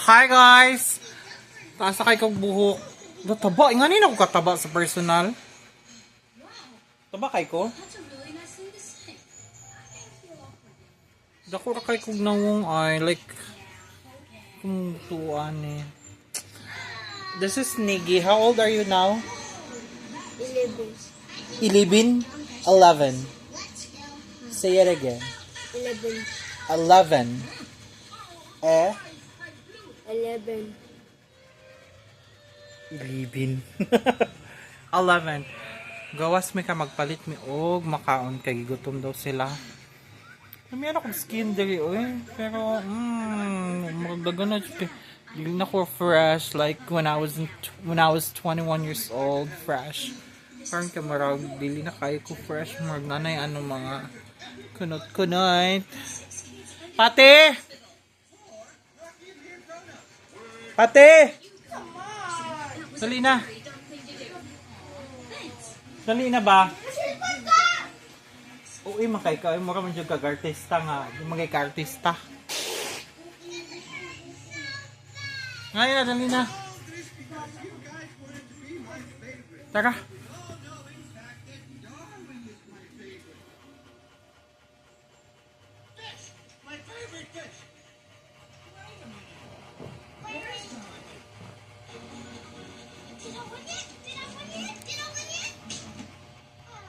Hi guys! Taas na kay kong buhok. Taba, nga nina ko kataba sa personal. Taba kay ko? Dako ra kay kong nawong ay like kung tuan eh. This is Niggy. How old are you now? 11. 11? 11. Say it again. 11. 11. Eh? 11. 11. 11. Gawas mi ka magpalit mi og makaon kay gutom daw sila. Meron akong skin diri oy, pero magdagan na jud dili na ko fresh like when I was 21 years old, fresh. Parang kamarag dili na kay ko fresh mag nanay ano mga kunot-kunot. Pate! Pate! Dali na. Dali na ba? Uy, makay ka. Mura man dyan kag-artista nga. Yung mga ka-artista. Ngayon na, dali na. Tara.